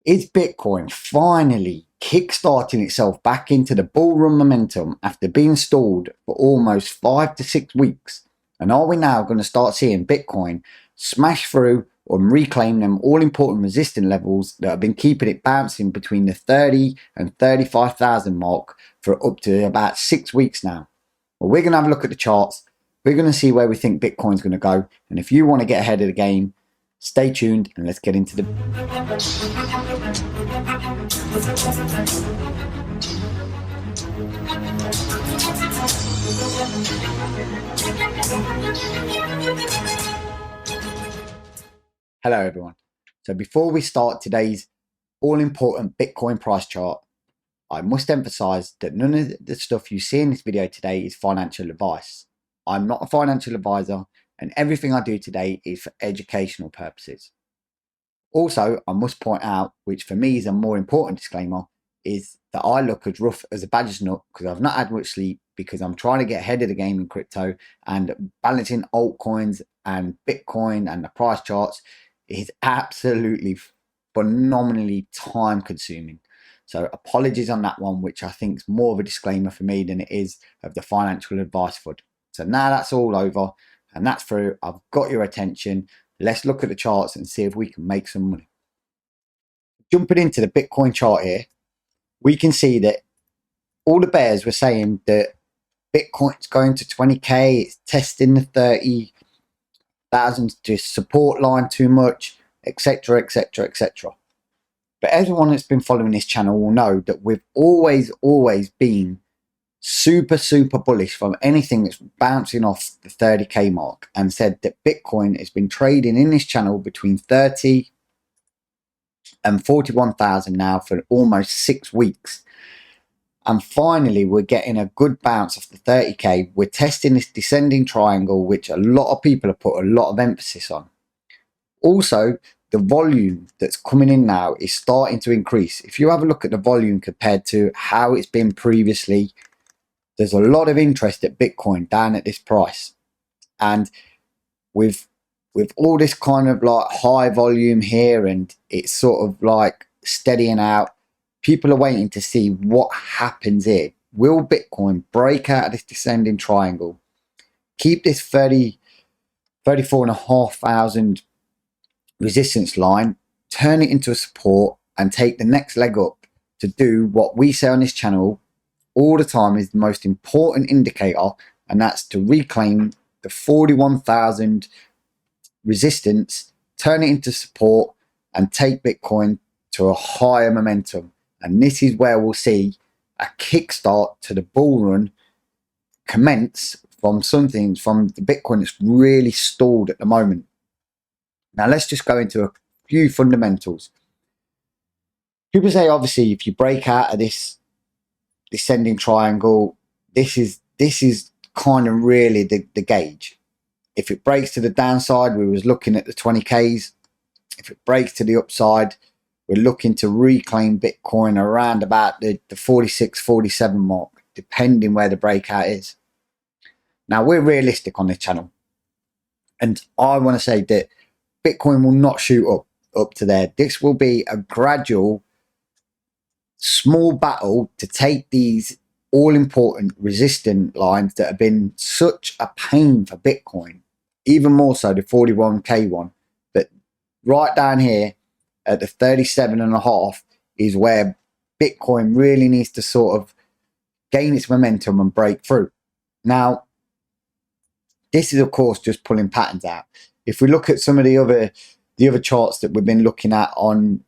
Is Bitcoin finally kickstarting itself back into the bull run momentum after being stalled for almost 5 to 6 weeks? And are we now going to start seeing Bitcoin smash through or reclaim them all important resistance levels that have been keeping it bouncing between the 30 and 35,000 mark for up to about 6 weeks now? Well, we're going to have a look at the charts. We're going to see where we think Bitcoin's going to go. And if you want to get ahead of the game, stay tuned and let's get into the... Hello everyone. So before we start today's all-important Bitcoin price chart, I must emphasize that none of the stuff you see in this video today is financial advice. I'm not a financial advisor and everything I do today is for educational purposes. Also, I must point out, which for me is a more important disclaimer, is that I look as rough as a badger's nut because I've not had much sleep because I'm trying to get ahead of the game in crypto, and balancing altcoins and Bitcoin and the price charts is absolutely phenomenally time consuming. So apologies on that one, which I think is more of a disclaimer for me than it is of the financial advice FUD. So now that's all over and that's through, I've got your attention. Let's look at the charts and see if we can make some money. Jumping into the Bitcoin chart here, we can see that all the bears were saying that Bitcoin's going to 20k, it's testing the 30,000 support line too much, etc, etc, etc. But everyone that's been following this channel will know that we've always been super bullish from anything that's bouncing off the 30k mark, and said that Bitcoin has been trading in this channel between 30 and 41,000 now for almost 6 weeks. And finally, we're getting a good bounce off the 30k. We're testing this descending triangle, which a lot of people have put a lot of emphasis on. Also, the volume that's coming in now is starting to increase. If you have a look at the volume compared to how it's been previously, there's a lot of interest at Bitcoin down at this price. And with all this kind of like high volume here and it's sort of like steadying out, people are waiting to see what happens here. Will Bitcoin break out of this descending triangle, keep this 34,500 resistance line, turn it into a support and take the next leg up to do what we say on this channel all the time is the most important indicator, and that's to reclaim the 41,000 resistance, turn it into support and take Bitcoin to a higher momentum. And this is where we'll see a kickstart to the bull run commence from something from the Bitcoin that's really stalled at the moment. Now let's just go into a few fundamentals. People say obviously if you break out of this descending triangle, this is kind of really the gauge. If it breaks to the downside, we was looking at the 20Ks. If it breaks to the upside, we're looking to reclaim Bitcoin around about the 46, 47 mark, depending where the breakout is. Now we're realistic on this channel. And I want to say that Bitcoin will not shoot up to there. This will be a gradual, small battle to take these all-important resistant lines that have been such a pain for Bitcoin, even more so the 41k one. But right down here at the 37.5 is where Bitcoin really needs to sort of gain its momentum and break through. Now, this is of course just pulling patterns out. If we look at some of the other charts that we've been looking at on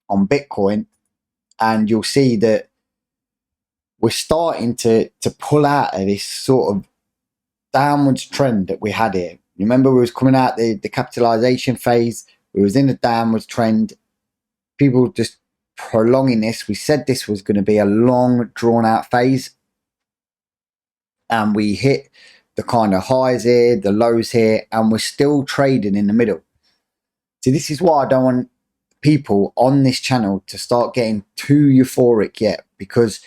Bitcoin, and you'll see that we're starting to pull out of this sort of downwards trend that we had here. Remember, we was coming out the capitalization phase. We was in a downwards trend. People just prolonging this. We said this was going to be a long, drawn out phase, and we hit the kind of highs here, the lows here, and we're still trading in the middle. So this is why I don't want people on this channel to start getting too euphoric yet, because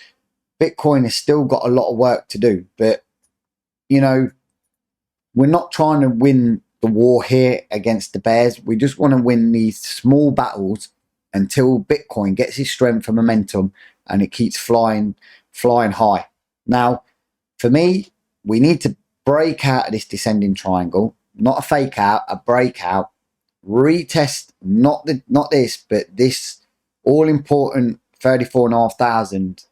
Bitcoin has still got a lot of work to do. But you know, we're not trying to win the war here against the bears. We just want to win these small battles until Bitcoin gets its strength and momentum and it keeps flying high. Now, for me, we need to break out of this descending triangle, not a fake out, a breakout, retest not this, but this all important 34,500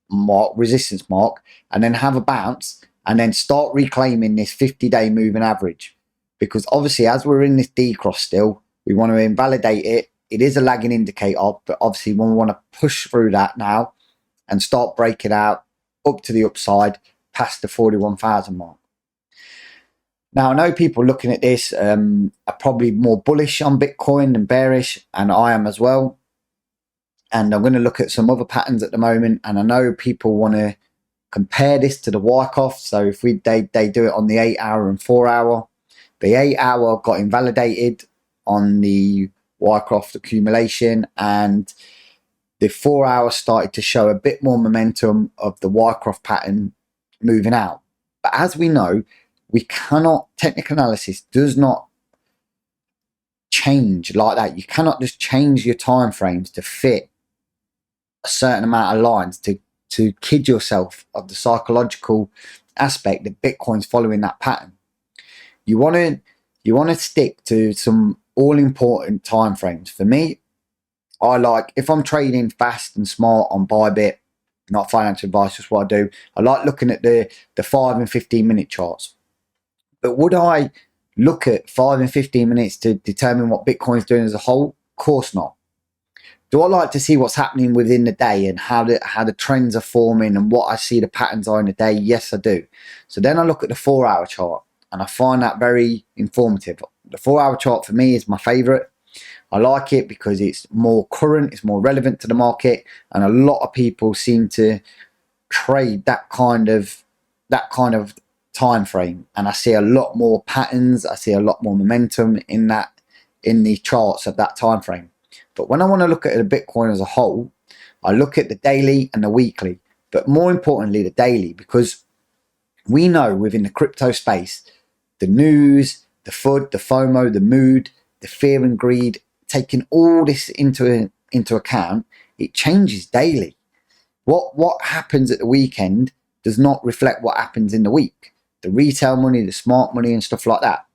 mark, resistance mark, and then have a bounce and then start reclaiming this 50-day moving average. Because obviously, as we're in this decross still, we want to invalidate it. It is a lagging indicator, but obviously we want to push through that now and start breaking out up to the upside past the 41,000 mark. Now, I know people looking at this are probably more bullish on Bitcoin than bearish, and I am as well. And I'm going to look at some other patterns at the moment, and I know people want to compare this to the Wyckoff. So if they do it on the 8-hour and 4-hour, the 8-hour got invalidated on the Wycroft accumulation, and the 4-hour started to show a bit more momentum of the Wycroft pattern moving out. But as we know, we cannot, technical analysis does not change like that. You cannot just change your time frames to fit a certain amount of lines to kid yourself of the psychological aspect that Bitcoin's following that pattern. You want to stick to some all important time frames. For me, I like, if I'm trading fast and smart on Bybit, not financial advice, just what I do, I like looking at the 5 and 15 minute charts. But would I look at 5 and 15 minutes to determine what Bitcoin's doing as a whole? Of course not. Do I like to see what's happening within the day and how the trends are forming and what I see the patterns are in the day? Yes, I do. So then I look at the 4-hour chart and I find that very informative. The 4-hour chart for me is my favorite. I like it because it's more current, it's more relevant to the market, and a lot of people seem to trade that kind of time frame. And I see a lot more patterns, I see a lot more momentum in the charts of that time frame. But when I want to look at the Bitcoin as a whole, I look at the daily and the weekly, but more importantly the daily, because we know within the crypto space, the news, the FUD, the FOMO, the mood, the fear and greed, taking all this into account, it changes daily. What happens at the weekend does not reflect what happens in the week. The retail money, the smart money and stuff like that.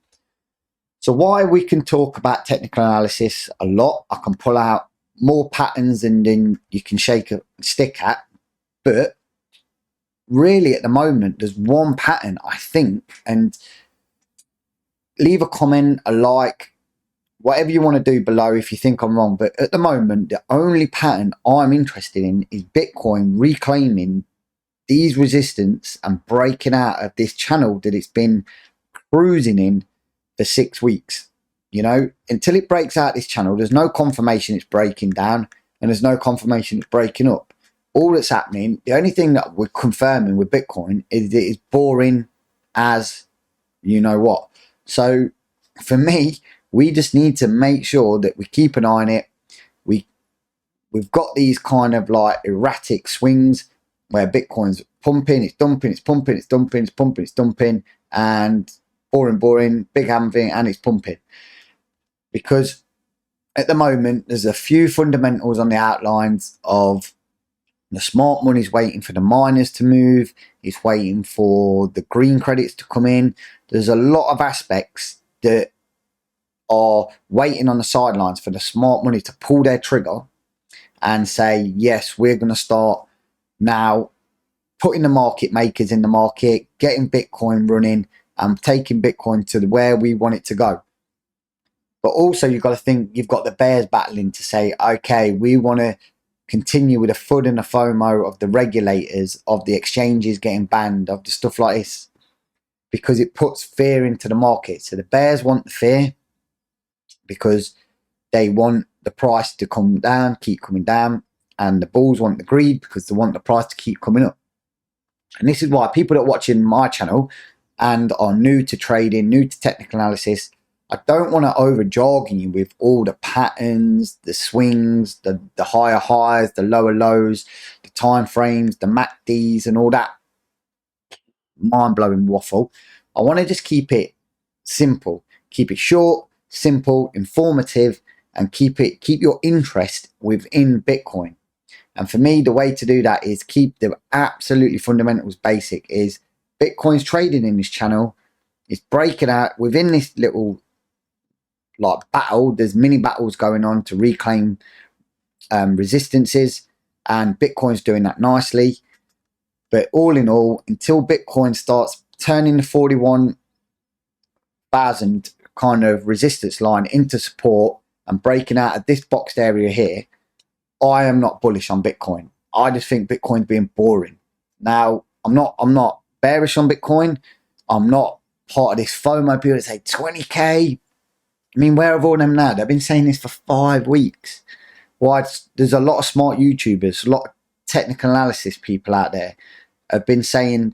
So why we can talk about technical analysis a lot, I can pull out more patterns than you can shake a stick at, but really at the moment there's one pattern, I think, and leave a comment, a like, whatever you want to do below if you think I'm wrong. But at the moment, the only pattern I'm interested in is Bitcoin reclaiming these resistance and breaking out of this channel that it's been cruising in for 6 weeks. You know, until it breaks out this channel, there's no confirmation it's breaking down and there's no confirmation it's breaking up. All that's happening, the only thing that we're confirming with Bitcoin is that it's boring as you know what. So for me, we just need to make sure that we keep an eye on it. We've got these kind of like erratic swings where Bitcoin's pumping, it's dumping, it's pumping, it's dumping, it's pumping, it's dumping, and boring, big halving, and it's pumping. Because at the moment, there's a few fundamentals on the outlines of the smart money's waiting for the miners to move. It's waiting for the green credits to come in. There's a lot of aspects that are waiting on the sidelines for the smart money to pull their trigger and say, yes, we're going to start now putting the market makers in the market, getting Bitcoin running and taking Bitcoin to where we want it to go. But also you've got to think, you've got the bears battling to say, okay, we want to continue with the FUD and the FOMO of the regulators, of the exchanges getting banned, of the stuff like this, because it puts fear into the market. So the bears want the fear because they want the price to come down, keep coming down, and the bulls want the greed because they want the price to keep coming up. And this is why people that are watching my channel and are new to trading, new to technical analysis, I don't want to over jargon you with all the patterns, the swings, the higher highs, the lower lows, the time frames, the MACDs and all that mind-blowing waffle. I want to just keep it simple, keep it short, simple, informative, and keep your interest within Bitcoin. And for me, the way to do that is keep the absolutely fundamentals basic. Is Bitcoin's trading in this channel, it's breaking out within this little like battle. There's mini battles going on to reclaim resistances, and Bitcoin's doing that nicely. But all in all, until Bitcoin starts turning the 41,000 kind of resistance line into support and breaking out of this boxed area here, I am not bullish on Bitcoin. I just think Bitcoin's being boring. Now, I'm not bearish on Bitcoin. I'm not part of this FOMO people that say 20k. I mean, where have all them now? They've been saying this for 5 weeks. Why? There's a lot of smart YouTubers, a lot of technical analysis people out there have been saying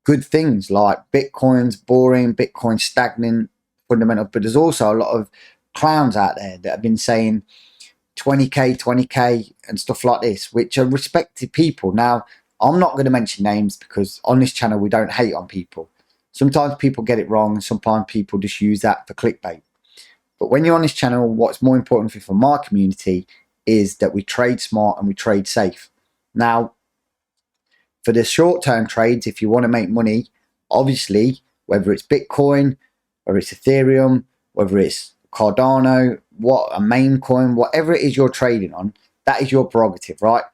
good things like Bitcoin's boring, Bitcoin's stagnant, fundamental. But there's also a lot of clowns out there that have been saying 20k and stuff like this, which are respected people. Now, I'm not going to mention names because on this channel we don't hate on people. Sometimes people get it wrong, and sometimes people just use that for clickbait. But when you're on this channel, what's more important for my community is that we trade smart and we trade safe. Now, for the short-term trades, if you want to make money, obviously, whether it's Bitcoin, whether it's Ethereum, whether it's Cardano, what a main coin, whatever it is you're trading on, that is your prerogative, right?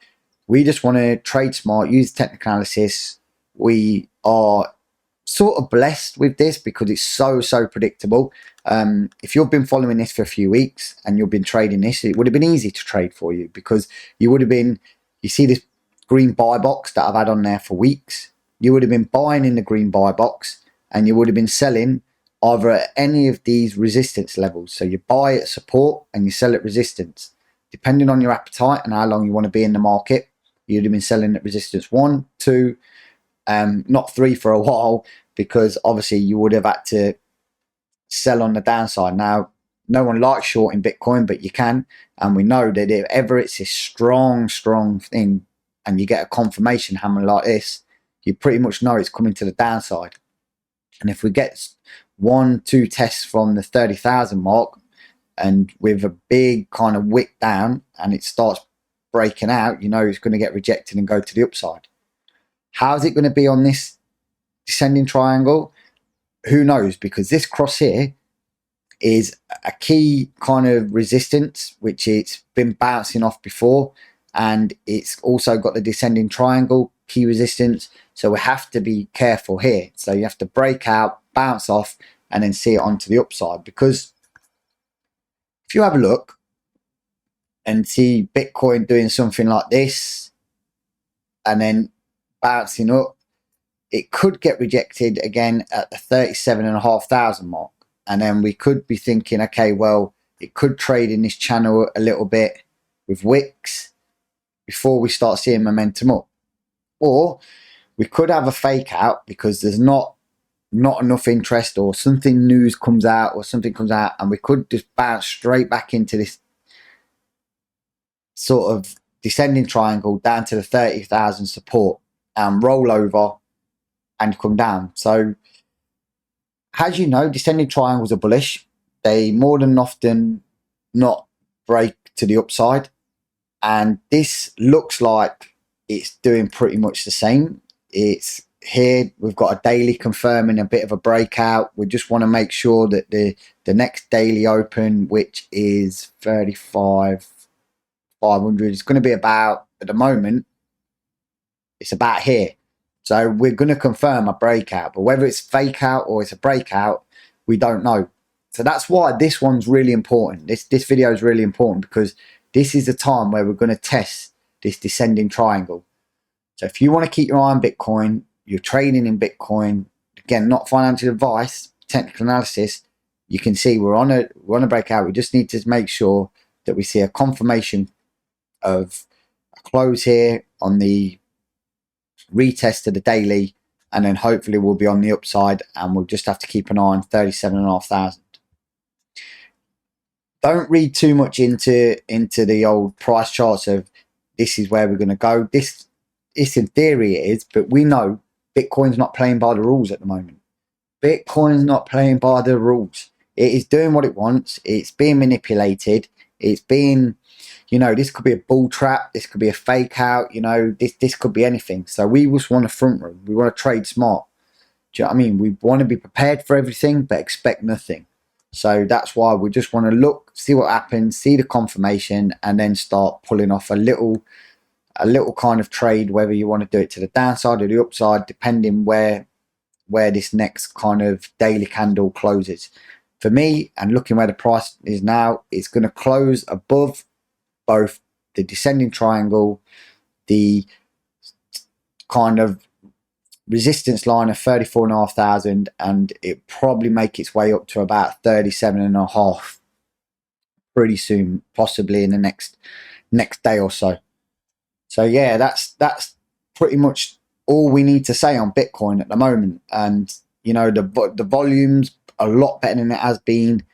We just want to trade smart, use technical analysis. We are sort of blessed with this because it's so predictable. If you've been following this for a few weeks and you've been trading this, it would have been easy to trade for you because you would have been, you see this green buy box that I've had on there for weeks, you would have been buying in the green buy box and you would have been selling either at any of these resistance levels. So you buy at support and you sell at resistance. Depending on your appetite and how long you want to be in the market, you'd have been selling at resistance 1, 2, not 3 for a while, because obviously you would have had to sell on the downside. Now, no one likes shorting Bitcoin, but you can. And we know that if ever it's a strong thing and you get a confirmation hammer like this, you pretty much know it's coming to the downside. And if we get 1, 2 tests from the 30,000 mark and with a big kind of wick down and it starts breaking out, you know it's going to get rejected and go to the upside. How's it going to be on this descending triangle? Who knows, because this cross here is a key kind of resistance which it's been bouncing off before, and it's also got the descending triangle key resistance, so we have to be careful here. So you have to break out, bounce off, and then see it onto the upside. Because if you have a look and see Bitcoin doing something like this and then bouncing up, it could get rejected again at the 37,500 mark, and then we could be thinking, okay, well, it could trade in this channel a little bit with wicks before we start seeing momentum up. Or we could have a fake out because there's not enough interest, or something news comes out, or something comes out, and we could just bounce straight back into this sort of descending triangle down to the 30,000 support and roll over and come down. So as you know, descending triangles are bullish. They more than often not break to the upside, and this looks like it's doing pretty much the same. It's here, we've got a daily confirming a bit of a breakout. We just want to make sure that the next daily open, which is 35,500, is going to be about, at the moment, it's about here. So we're going to confirm a breakout, but whether it's fake out or it's a breakout, we don't know. So that's why this one's really important. This video is really important, because this is the time where we're going to test this descending triangle. So if you want to keep your eye on Bitcoin, you're trading in Bitcoin, again, not financial advice, technical analysis, you can see we're on a breakout. We just need to make sure that we see a confirmation of a close here on the retest of the daily, and then hopefully we'll be on the upside, and we'll just have to keep an eye on 37,500. Don't read too much into the old price charts of this is where we're going to go. This in theory it is, but we know Bitcoin's not playing by the rules at the moment. Bitcoin's not playing by the rules. It is doing what it wants. It's being manipulated. It's being, you know, this could be a bull trap. This could be a fake out. You know, this could be anything. So we just want a front room. We want to trade smart. Do you know what I mean? We want to be prepared for everything, but expect nothing. So that's why we just want to look, see what happens, see the confirmation, and then start pulling off a little kind of trade, whether you want to do it to the downside or the upside, depending where this next kind of daily candle closes. For me, and looking where the price is now, it's going to close above both the descending triangle, the kind of resistance line of 34,500, and it probably make its way up to about 37.5 pretty soon, possibly in the next day or so. So yeah, that's pretty much all we need to say on Bitcoin at the moment. And you know, the volume's a lot better than it has been.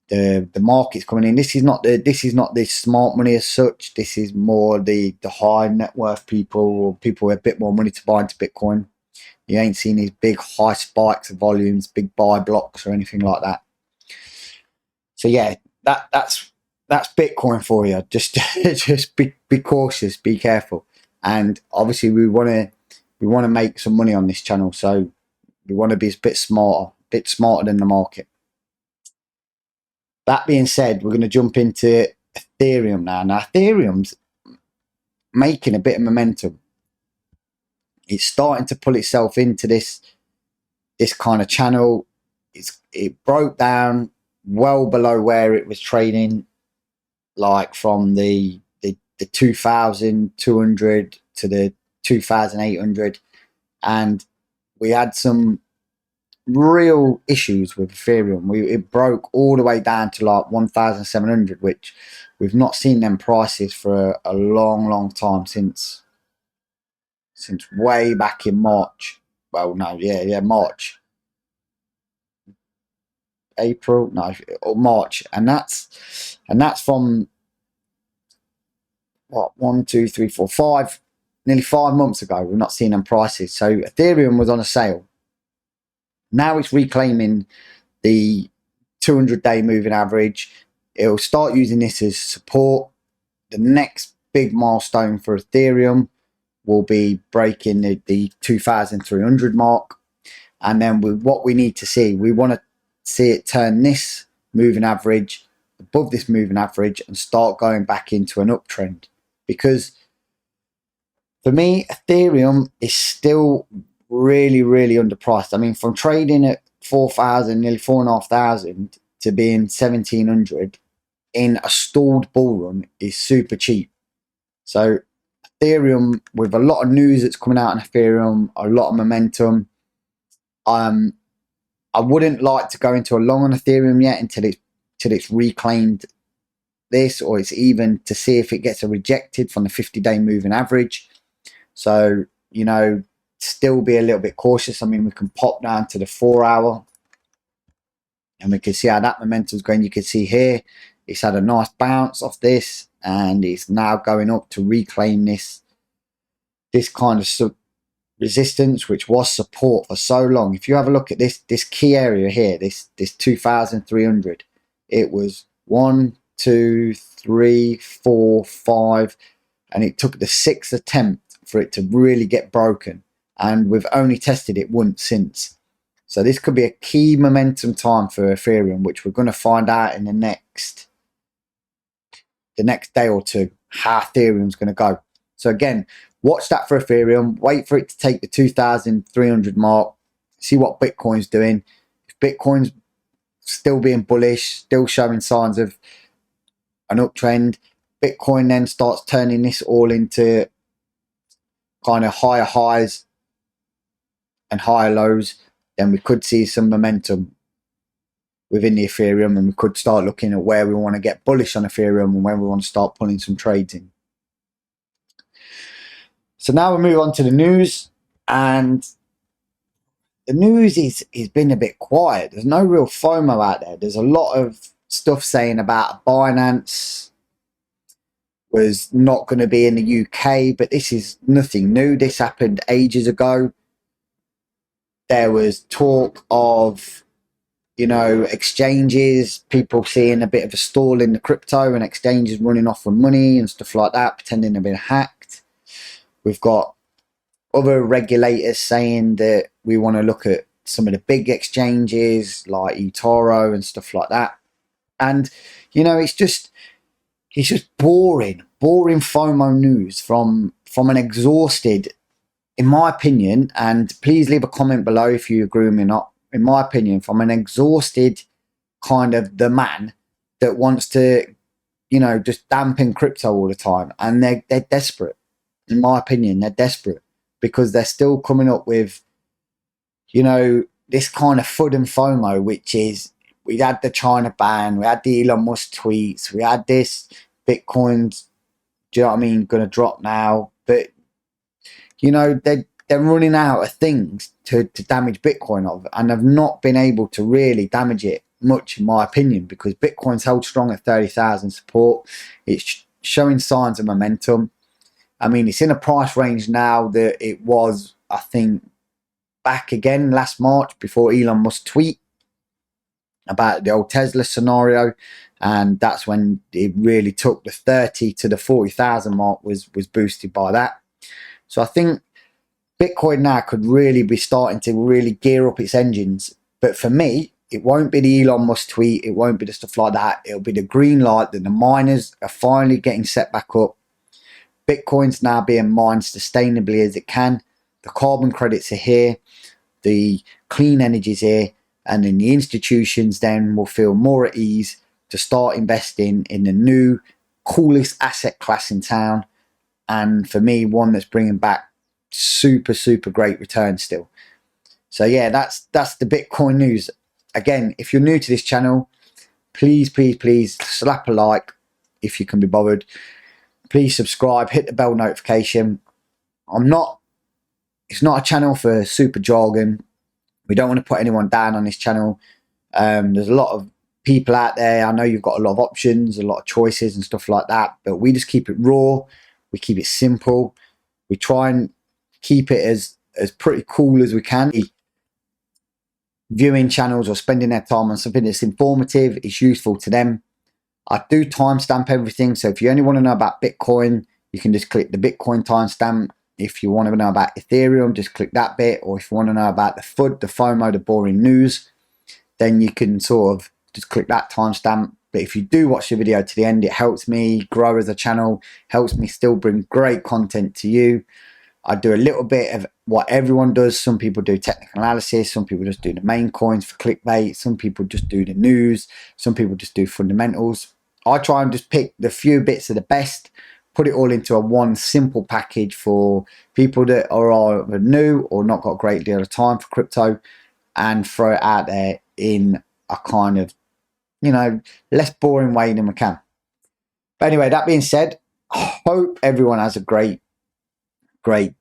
The market's coming in. This is not the smart money as such. This is more the high net worth people, or people with a bit more money to buy into Bitcoin. You ain't seen these big high spikes of volumes, big buy blocks or anything like that. So yeah, that's Bitcoin for you. Just be cautious, be careful. And obviously we want to make some money on this channel, so we want to be a bit smarter than the market. That being said, we're going to jump into Ethereum now. Now Ethereum's making a bit of momentum. It's starting to pull itself into this kind of channel. It broke down well below where it was trading, like from the 2,200 to the 2,800, and we had some real issues with Ethereum. It broke all the way down to like 1,700, which we've not seen them prices for a long time, since way back in March. Well, no, yeah, March, April, no, or March, and that's from what, 1, 2, 3, 4, 5, nearly 5 months ago. We've not seen them prices. So Ethereum was on a sale. Now it's reclaiming the 200-day moving average. It'll start using this as support. The next big milestone for Ethereum will be breaking the 2,300 mark. And then what we need to see, we want to see it turn this moving average above this moving average and start going back into an uptrend. Because for me, Ethereum is still really underpriced. I mean, from trading at 4,000, nearly 4,500 to being 1,700 in a stalled bull run is super cheap. So Ethereum, with a lot of news that's coming out on Ethereum, a lot of momentum, I wouldn't like to go into a long on Ethereum yet until it's reclaimed this, or it's even to see if it gets a rejected from the 50-day moving average. So, you know, still be a little bit cautious. I mean, we can pop down to the 4-hour and we can see how that momentum's going. You can see here it's had a nice bounce off this, and it's now going up to reclaim this kind of resistance, which was support for so long. If you have a look at this key area here, this 2,300, it was 1, 2, 3, 4, 5, and it took the 6th attempt for it to really get broken, and we've only tested it once since. So this could be a key momentum time for Ethereum, which we're going to find out in the next day or two, how Ethereum's going to go. So again, watch that for Ethereum. Wait for it to take the 2,300 mark. See what Bitcoin's doing. If Bitcoin's still being bullish, still showing signs of an uptrend, Bitcoin then starts turning this all into kind of higher highs and higher lows, then we could see some momentum within the Ethereum, and we could start looking at where we want to get bullish on Ethereum and when we want to start pulling some trades in. So now we move on to the news, and the news is been a bit quiet. There's no real FOMO out there. There's a lot of stuff saying about Binance was not going to be in the UK, but this is nothing new. This happened ages ago. There was talk of you know, exchanges, people seeing a bit of a stall in the crypto and exchanges running off with money and stuff like that, pretending they've been hacked. We've got other regulators saying that we want to look at some of the big exchanges like eToro and stuff like that. And, you know, it's just boring FOMO news from an exhausted, in my opinion, and please leave a comment below if you agree with me or not, in my opinion, from an exhausted kind of the man that wants to, you know, just dampen crypto all the time. And they're desperate. In my opinion, they're desperate because they're still coming up with, you know, this kind of FUD and FOMO, which is, we had the China ban, we had the Elon Musk tweets, we had this Bitcoin's, do you know what I mean, going to drop now. But, you know, they're running out of things to damage Bitcoin of, and have not been able to really damage it much, in my opinion, because Bitcoin's held strong at 30,000 support. It's showing signs of momentum. I mean, it's in a price range now that it was, I think, back again last March before Elon Musk tweet about the old Tesla scenario, and that's when it really took the 30 to the 40,000 mark was boosted by that. So I think Bitcoin now could really be starting to really gear up its engines. But for me, it won't be the Elon Musk tweet, it won't be the stuff like that. It'll be the green light that the miners are finally getting set back up. Bitcoin's now being mined sustainably as it can. The carbon credits are here, the clean energy's here, and then the institutions then will feel more at ease to start investing in the new coolest asset class in town, and for me, one that's bringing back super great returns still. So yeah, that's the Bitcoin news. Again, if you're new to this channel, please slap a like if you can be bothered. Please subscribe, hit the bell notification. It's not a channel for super jargon. We don't want to put anyone down on this channel. There's a lot of people out there. I know you've got a lot of options, a lot of choices and stuff like that, but we just keep it raw. We keep it simple. We try and keep it as pretty cool as we can. Viewing channels or spending their time on something that's informative, is useful to them. I do timestamp everything, so if you only want to know about Bitcoin, you can just click the Bitcoin timestamp. If you want to know about Ethereum, just click that bit. Or if you want to know about the FUD, the FOMO, the boring news, then you can sort of just click that timestamp. But if you do watch the video to the end, it helps me grow as a channel, helps me still bring great content to you. I do a little bit of what everyone does. Some people do technical analysis, some people just do the main coins for clickbait, some people just do the news, some people just do fundamentals. I try and just pick the few bits of the best, put it all into a one simple package for people that are either new or not got a great deal of time for crypto, and throw it out there in a kind of, you know, less boring way than we can. But anyway, that being said, I hope everyone has a great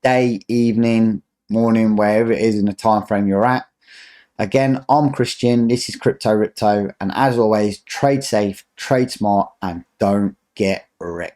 day, evening, morning, wherever it is in the time frame you're at. Again, I'm Christian, this is Crypto Ripto, and as always, trade safe, trade smart, and don't get wrecked.